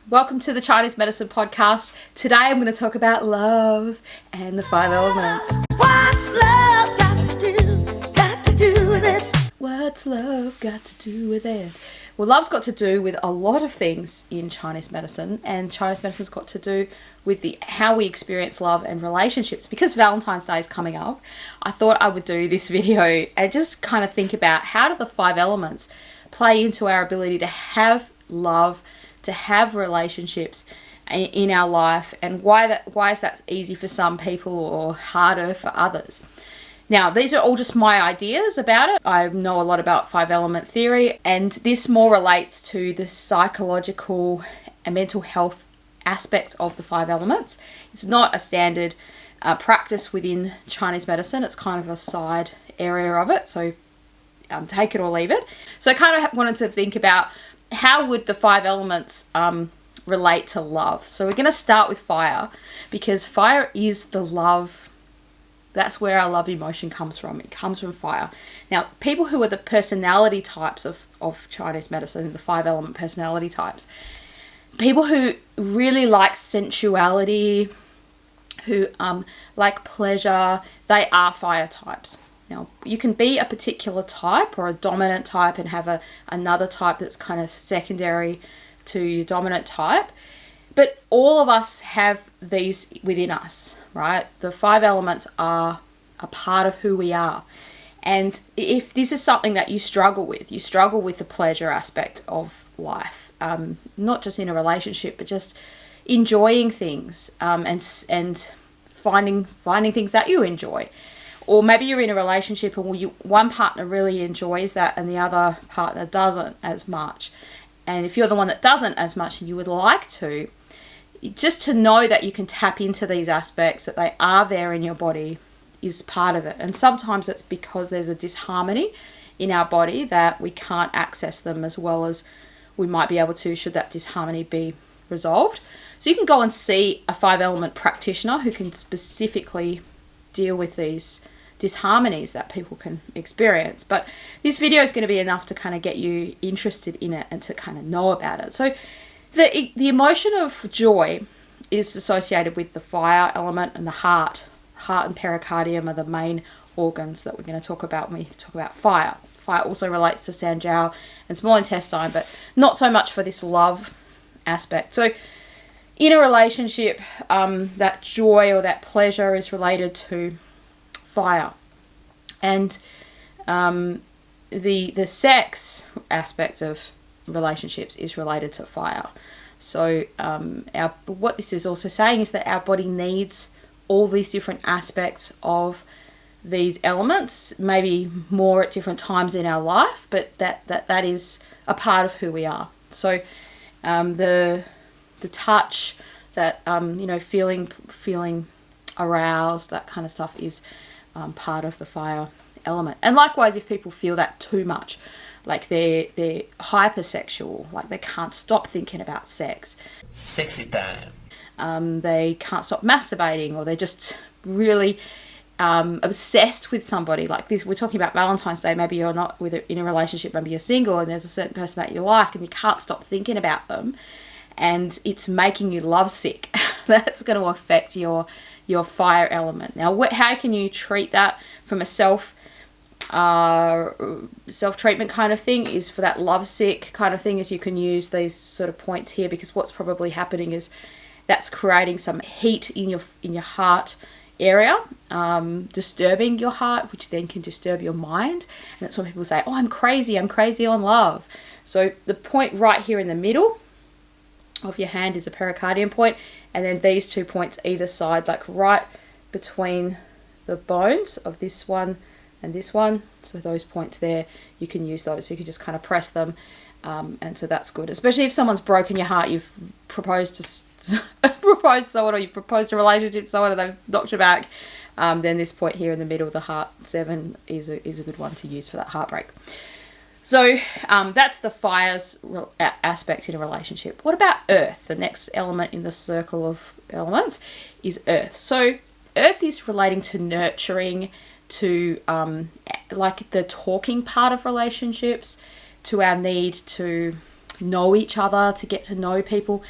Welcome to the Chinese Medicine Podcast. Today I'm going to talk about love and the 5 elements. What's love got to do with it? What's love got to do with it? Well, love's got to do with a lot of things in Chinese medicine, and Chinese medicine's got to do with how we experience love and relationships. Because Valentine's Day is coming up, I thought I would do this video and just kind of think about how do the 5 elements play into our ability to have love, to have relationships in our life, and why is that easy for some people or harder for others. Now, these are all just my ideas about it. I know a lot about 5 element theory, and this more relates to the psychological and mental health aspect of the 5 elements. It's not a standard practice within Chinese medicine. It's kind of a side area of it, so take it or leave it. So I kind of wanted to think about how would the 5 elements relate to love. So we're going to start with fire, because fire is the love. That's where our love emotion comes from. It comes from fire. Now, people who are the personality types of Chinese medicine, the 5 element personality types, people who really like sensuality, who like pleasure, they are fire types. Now, you can be a particular type or a dominant type and have another type that's kind of secondary to your dominant type. But all of us have these within us, right? The 5 elements are a part of who we are. And if this is something that you struggle with the pleasure aspect of life, not just in a relationship, but just enjoying things and finding things that you enjoy. Or maybe you're in a relationship and one partner really enjoys that and the other partner doesn't as much. And if you're the one that doesn't as much and you would like to, just to know that you can tap into these aspects, that they are there in your body, is part of it. And sometimes it's because there's a disharmony in our body that we can't access them as well as we might be able to, should that disharmony be resolved. So you can go and see a 5 element practitioner who can specifically deal with these disharmonies that people can experience. But this video is going to be enough to kind of get you interested in it and to kind of know about it. So the emotion of joy is associated with the fire element, and the heart and pericardium are the main organs that we're going to talk about when we talk about fire. Fire also relates to sanjiao and small intestine, but not so much for this love aspect. So in a relationship, that joy or that pleasure is related to fire, and the sex aspect of relationships is related to fire. So what this is also saying is that our body needs all these different aspects of these elements, maybe more at different times in our life, but that is a part of who we are. So the touch, that feeling aroused, that kind of stuff is part of the fire element. And likewise, if people feel that too much, like they're hypersexual, like they can't stop thinking about sex, sexy time, they can't stop masturbating, or they're just really obsessed with somebody like this. We're talking about Valentine's Day. Maybe you're not in a relationship, maybe you're single and there's a certain person that you like and you can't stop thinking about them and it's making you lovesick. That's going to affect your fire element. Now, how can you treat that from a self-treatment kind of thing? Is for that lovesick kind of thing, is you can use these sort of points here, because what's probably happening is that's creating some heat in your heart area, disturbing your heart, which then can disturb your mind. And that's when people say, oh, I'm crazy on love. So the point right here in the middle of your hand is a pericardium point, and then these 2 points either side, like right between the bones of this one and this one. So those points there, you can use those. So you can just kind of press them, and so that's good. Especially if someone's broken your heart, you've proposed to someone, or you proposed a relationship to someone and they've knocked you back, then this point here in the middle, the heart 7, is a good one to use for that heartbreak. So that's the fire's aspect in a relationship. What about earth? The next element in the circle of elements is earth. So earth is relating to nurturing, to like the talking part of relationships, to our need to know each other, to get to know people.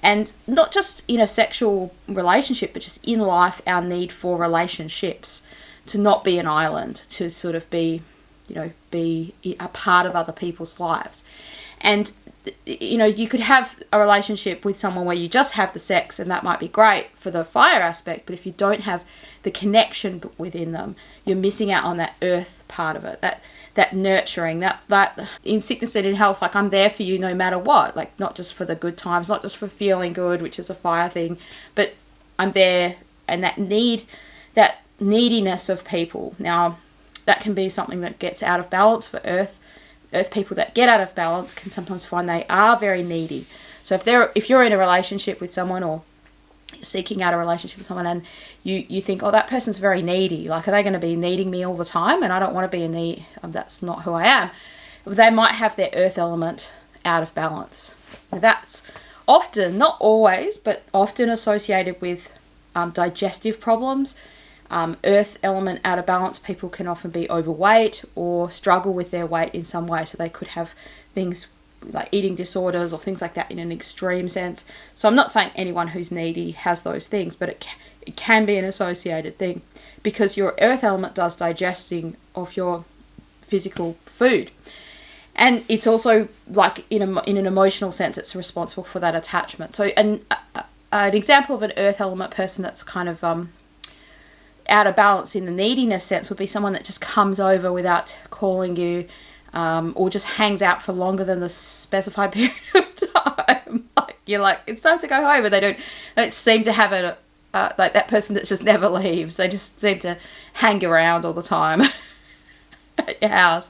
And not just in a sexual relationship, but just in life, our need for relationships, to not be an island, to sort of be, be a part of other people's lives. And, you could have a relationship with someone where you just have the sex, and that might be great for the fire aspect, but if you don't have the connection within them, you're missing out on that earth part of it, that nurturing, that in sickness and in health, like, I'm there for you no matter what, like, not just for the good times, not just for feeling good, which is a fire thing, but I'm there, and that neediness of people. Now, that can be something that gets out of balance for earth people. That get out of balance can sometimes find they are very needy. So if you're in a relationship with someone, or seeking out a relationship with someone, and you think, oh, that person's very needy, like, are they going to be needing me all the time? And I don't want to be a need. That's not who I am. They might have their earth element out of balance. That's often, not always, but often associated with digestive problems. Earth element out of balance, people can often be overweight or struggle with their weight in some way. So they could have things like eating disorders or things like that in an extreme sense. So I'm not saying anyone who's needy has those things, but it can be an associated thing, because your earth element does digesting of your physical food. And it's also, like, in an emotional sense, it's responsible for that attachment. So an example of an earth element person that's kind of out of balance in the neediness sense would be someone that just comes over without calling you, or just hangs out for longer than the specified period of time. Like, you're like, it's time to go home, and they don't seem to have like that person that just never leaves. They just seem to hang around all the time at your house,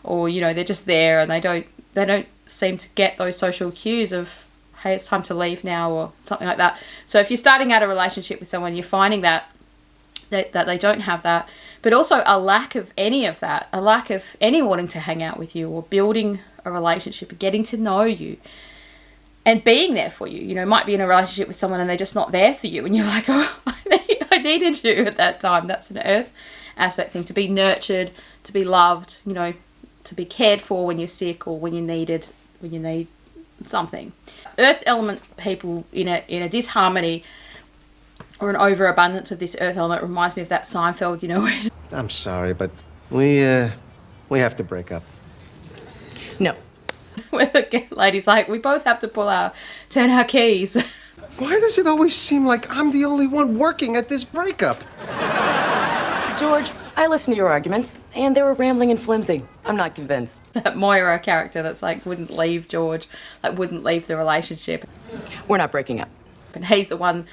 or they're just there, and they don't seem to get those social cues of, hey, it's time to leave now, or something like that. So if you're starting out a relationship with someone, you're finding that they don't have that, but also a lack of any of that, a lack of any wanting to hang out with you, or building a relationship, getting to know you, and being there for you. Might be in a relationship with someone and they're just not there for you, and you're like, oh, I needed you at that time. That's an earth aspect thing, to be nurtured, to be loved, to be cared for when you're sick, or when you need something. Earth element people in a disharmony or an overabundance of this earth element reminds me of that Seinfeld, where... I'm sorry, but we have to break up. No. Where the lady's like, we both have to turn our keys. Why does it always seem like I'm the only one working at this breakup? George, I listened to your arguments, and they were rambling and flimsy. I'm not convinced. That Moira character that's like, wouldn't leave George, like, wouldn't leave the relationship. We're not breaking up. And he's the one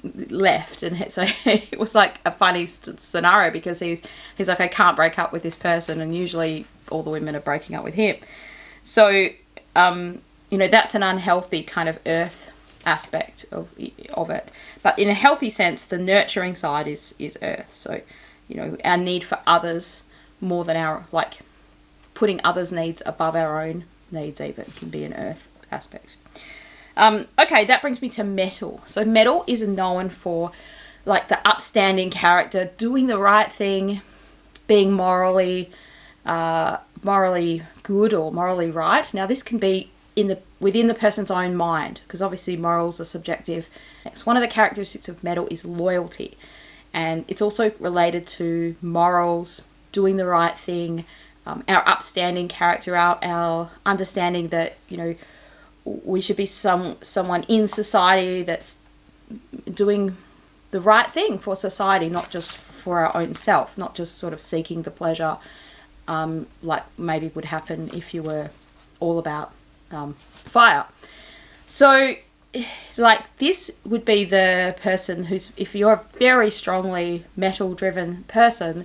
left, and so it was like a funny scenario, because he's like, I can't break up with this person, and usually all the women are breaking up with him. So that's an unhealthy kind of earth aspect of it. But in a healthy sense, the nurturing side is earth. So our need for others more than our, like, putting others' needs above our own needs even, can be an earth aspect. Okay, that brings me to metal. So metal is known for, like, the upstanding character, doing the right thing, being morally good or morally right. Now, this can be within the person's own mind, because obviously morals are subjective. Next, one of the characteristics of metal is loyalty, and it's also related to morals, doing the right thing, our upstanding character, our understanding that we should be someone in society that's doing the right thing for society, not just for our own self, not just sort of seeking the pleasure, like maybe would happen if you were all about fire. So, like, this would be the person who's, if you're a very strongly metal-driven person,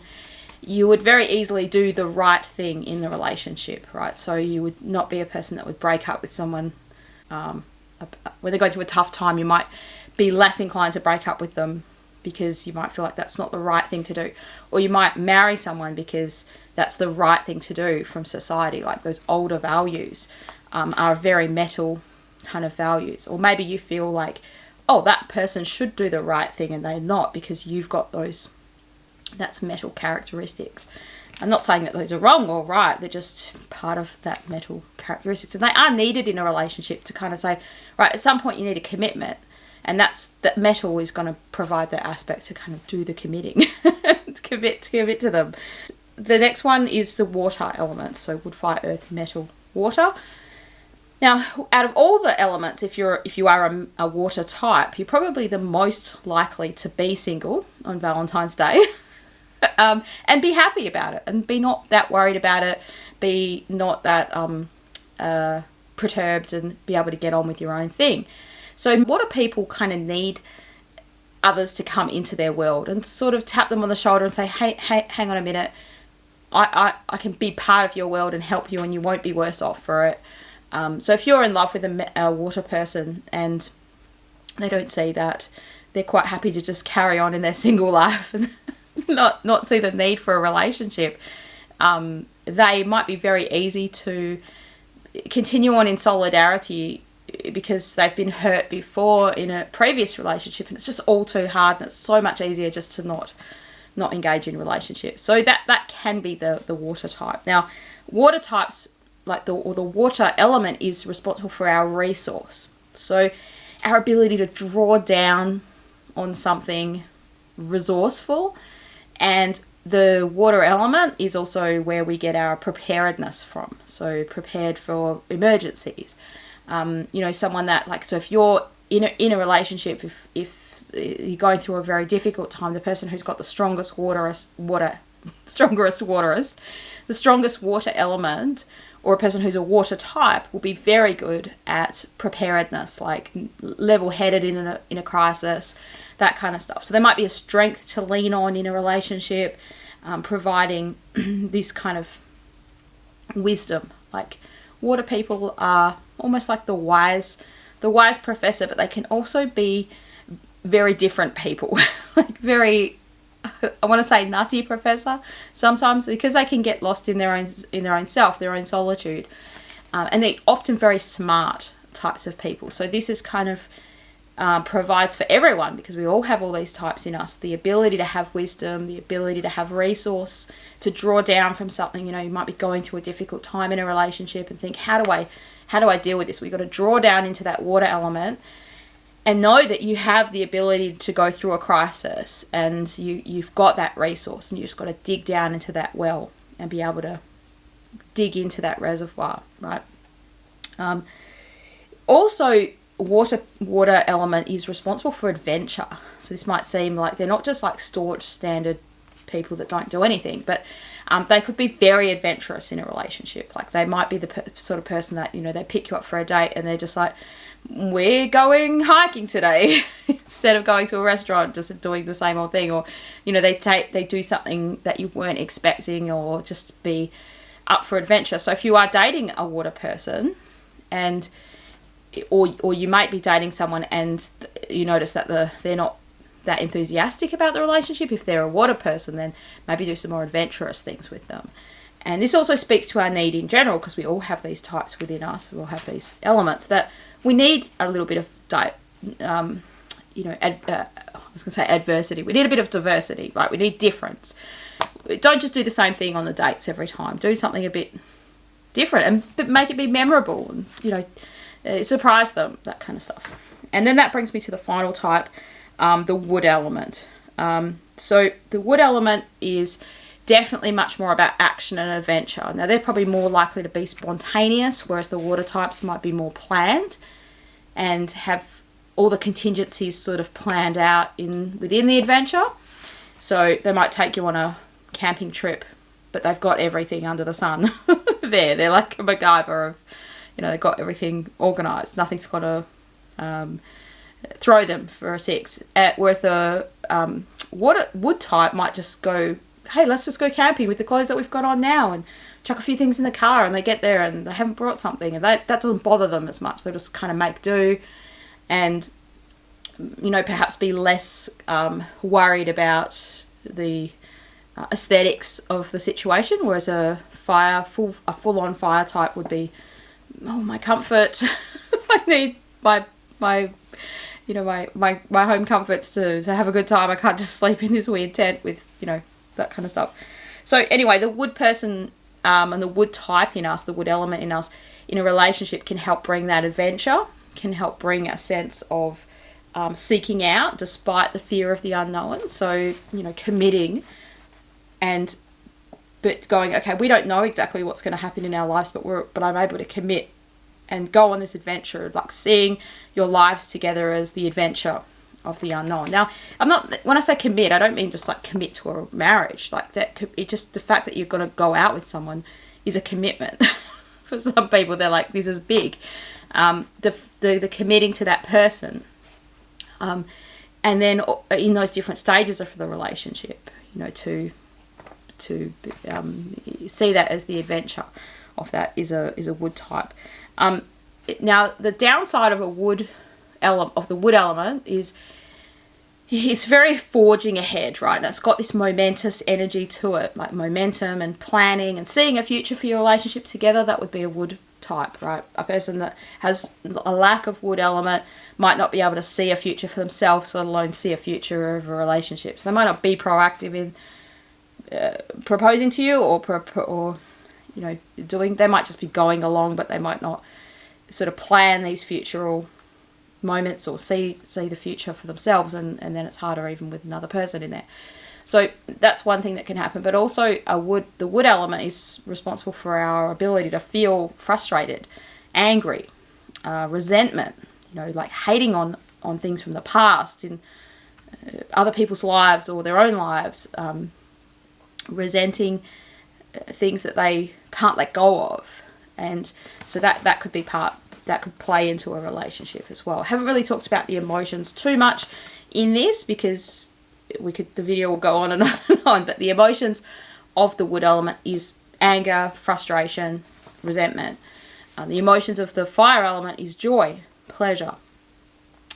you would very easily do the right thing in the relationship, right? So you would not be a person that would break up with someone when they go through a tough time. You might be less inclined to break up with them because you might feel like that's not the right thing to do. Or you might marry someone because that's the right thing to do from society. Like, those older values are very metal kind of values. Or maybe you feel like, oh, that person should do the right thing and they're not, because you've got that's metal characteristics. I'm not saying that those are wrong or right. They're just part of that metal characteristics. And they are needed in a relationship to kind of say, right, at some point you need a commitment. And that metal is going to provide that aspect to kind of do the committing, to commit to them. The next one is the water elements. So wood, fire, earth, metal, water. Now, out of all the elements, if you are a water type, you're probably the most likely to be single on Valentine's Day. And be happy about it, and be not that worried about it, be not that perturbed, and be able to get on with your own thing. So water people kind of need others to come into their world and sort of tap them on the shoulder and say, hey, hang on a minute, I can be part of your world and help you, and you won't be worse off for it. So if you're in love with a water person and they don't see that, they're quite happy to just carry on in their single life and not see the need for a relationship. They might be very easy to continue on in solidarity because they've been hurt before in a previous relationship, and it's just all too hard, and it's so much easier just to not engage in relationships. So that can be the water type. Now, water types, like the water element, is responsible for our resource. So our ability to draw down on something resourceful. And the water element is also where we get our preparedness from. So prepared for emergencies. Someone that, like, so if you're in a relationship, if you're going through a very difficult time, the person who's got the strongest water element, or a person who's a water type, will be very good at preparedness, like level-headed in a crisis, that kind of stuff. So there might be a strength to lean on in a relationship, providing this kind of wisdom. Like, water people are almost like the wise professor, but they can also be very different people. Like, very, I want to say, nutty professor sometimes, because they can get lost in their own self, their own solitude, and they're often very smart types of people. So this is kind of provides for everyone, because we all have all these types in us, the ability to have wisdom, the ability to have resource, to draw down from something. You might be going through a difficult time in a relationship and think, how do I deal with this? We've got to draw down into that water element and know that you have the ability to go through a crisis, and you've got that resource, and you just got to dig down into that well and be able to dig into that reservoir, right? Also, water element is responsible for adventure. So this might seem like they're not just like staunch standard people that don't do anything, but they could be very adventurous in a relationship. Like, they might be the sort of person that, they pick you up for a date and they're just like, we're going hiking today, instead of going to a restaurant, just doing the same old thing. Or, they do something that you weren't expecting, or just be up for adventure. So if you are dating a water person, and or you might be dating someone and you notice that they're not that enthusiastic about the relationship, if they're a water person, then maybe do some more adventurous things with them. And this also speaks to our need in general, because we all have these types within us. We all have these elements that we need a little bit of adversity. We need a bit of diversity, right? We need difference. Don't just do the same thing on the dates every time. Do something a bit different, but make it be memorable, and surprise them, that kind of stuff. And then that brings me to the final type, the wood element. So the wood element is definitely much more about action and adventure. Now, they're probably more likely to be spontaneous, whereas the water types might be more planned and have all the contingencies sort of planned out within the adventure. So they might take you on a camping trip, but they've got everything under the sun there. They're like a MacGyver of, they've got everything organised. Nothing's got to throw them for a six. Whereas the wood type might just go, hey, let's just go camping with the clothes that we've got on now, and chuck a few things in the car, and they get there and they haven't brought something, and that doesn't bother them as much. They'll just kind of make do, and perhaps be less worried about the aesthetics of the situation, whereas a full-on fire type would be, my comfort. I need my home comforts to have a good time. I can't just sleep in this weird tent with that kind of stuff. So anyway, the wood person and the wood type in us, the wood element in us, in a relationship can help bring that adventure, can help bring a sense of seeking out despite the fear of the unknown. So, committing but going, okay, we don't know exactly what's going to happen in our lives, but I'm able to commit and go on this adventure, like seeing your lives together as the adventure of the unknown. Now, when I say commit, I don't mean just like commit to a marriage. Like that could, it just, the fact that you're going to go out with someone is a commitment. For some people, they're like, this is big. The committing to that person. And then in those different stages of the relationship, to see that as the adventure of that is a wood type. Now, the downside of the wood element is it's very forging ahead, right? And it's got this momentous energy to it, like momentum and planning and seeing a future for your relationship together. That would be a wood type, right? A person that has a lack of wood element might not be able to see a future for themselves, let alone see a future of a relationship. So they might not be proactive in proposing to you or they might just be going along, but they might not sort of plan these futural moments or see the future for themselves, and then it's harder even with another person in there. So that's one thing that can happen. But also the wood element is responsible for our ability to feel frustrated, angry, resentment, like hating on things from the past in other people's lives or their own lives, resenting things that they can't let go of. And so that could be that could play into a relationship as well. I haven't really talked about the emotions too much in this because the video will go on and on and on, but the emotions of the wood element is anger, frustration, resentment. The emotions of the fire element is joy, pleasure,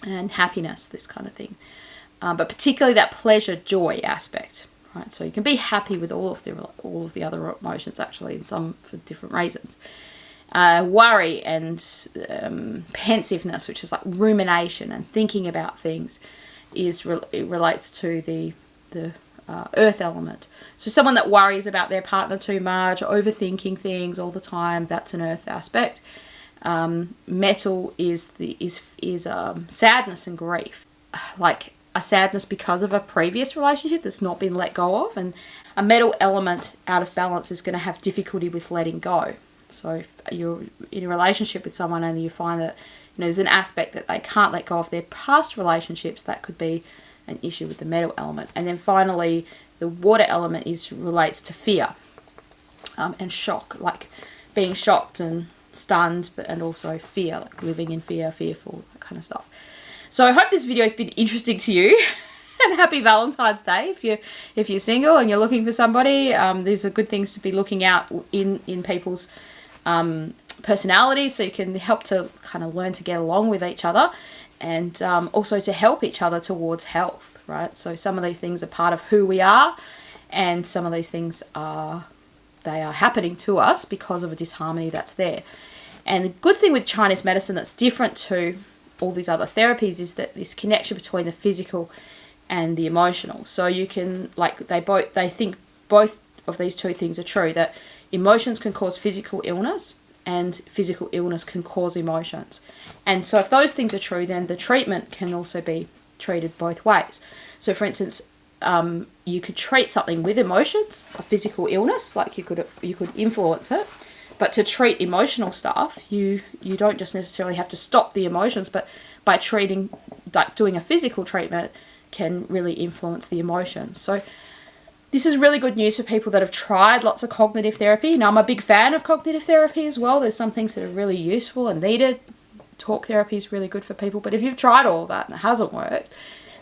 and happiness, this kind of thing. But particularly that pleasure, joy aspect, right? So you can be happy with all of the other emotions, actually, and some for different reasons. Worry and pensiveness, which is like rumination and thinking about things, it relates to the earth element. So someone that worries about their partner too much, overthinking things all the time, that's an earth aspect. Metal is sadness and grief, like a sadness because of a previous relationship that's not been let go of, and a metal element out of balance is going to have difficulty with letting go. So if you're in a relationship with someone and you find that there's an aspect that they can't let go of their past relationships, that could be an issue with the metal element. And then finally, the water element relates to fear and shock, like being shocked and stunned, and also fear, like living in fear, fearful, that kind of stuff. So I hope this video has been interesting to you. And happy Valentine's Day if you're single and you're looking for somebody. These are good things to be looking out in people's personalities, so you can help to kind of learn to get along with each other, and also to help each other towards health, right? So some of these things are part of who we are, and some of these things are happening to us because of a disharmony that's there. And the good thing with Chinese medicine that's different to all these other therapies is that this connection between the physical and the emotional. So you can, like, they think both of these two things are true, that emotions can cause physical illness and physical illness can cause emotions. And so if those things are true, then the treatment can also be treated both ways. So for instance, you could treat something with emotions, a physical illness, like you could influence it. But to treat emotional stuff, you don't just necessarily have to stop the emotions, but by treating, like doing a physical treatment, can really influence the emotions. So this is really good news for people that have tried lots of cognitive therapy. Now, I'm a big fan of cognitive therapy as well. There's some things that are really useful and needed. Talk therapy is really good for people. But if you've tried all of that and it hasn't worked,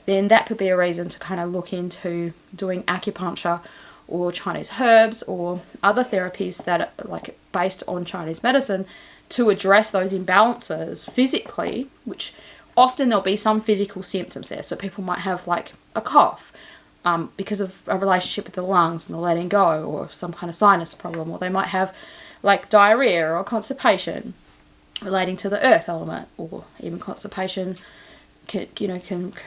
then that could be a reason to kind of look into doing acupuncture or Chinese herbs or other therapies that are like based on Chinese medicine to address those imbalances physically, which often there'll be some physical symptoms there. So people might have like a cough because of a relationship with the lungs and the letting go, or some kind of sinus problem, or they might have like diarrhea or constipation relating to the earth element, or even constipation can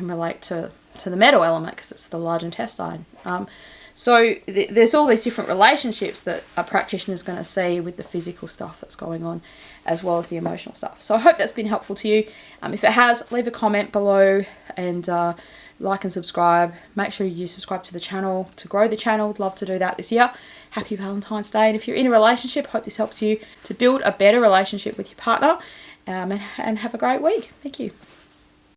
relate to the metal element because it's the large intestine. So there's all these different relationships that a practitioner is going to see with the physical stuff that's going on, as well as the emotional stuff. So I hope that's been helpful to you. If it has, leave a comment below and like and subscribe. Make sure you subscribe to the channel to grow the channel. Would love to do that this year. Happy Valentine's Day. And if you're in a relationship, hope this helps you to build a better relationship with your partner, and have a great week. Thank you.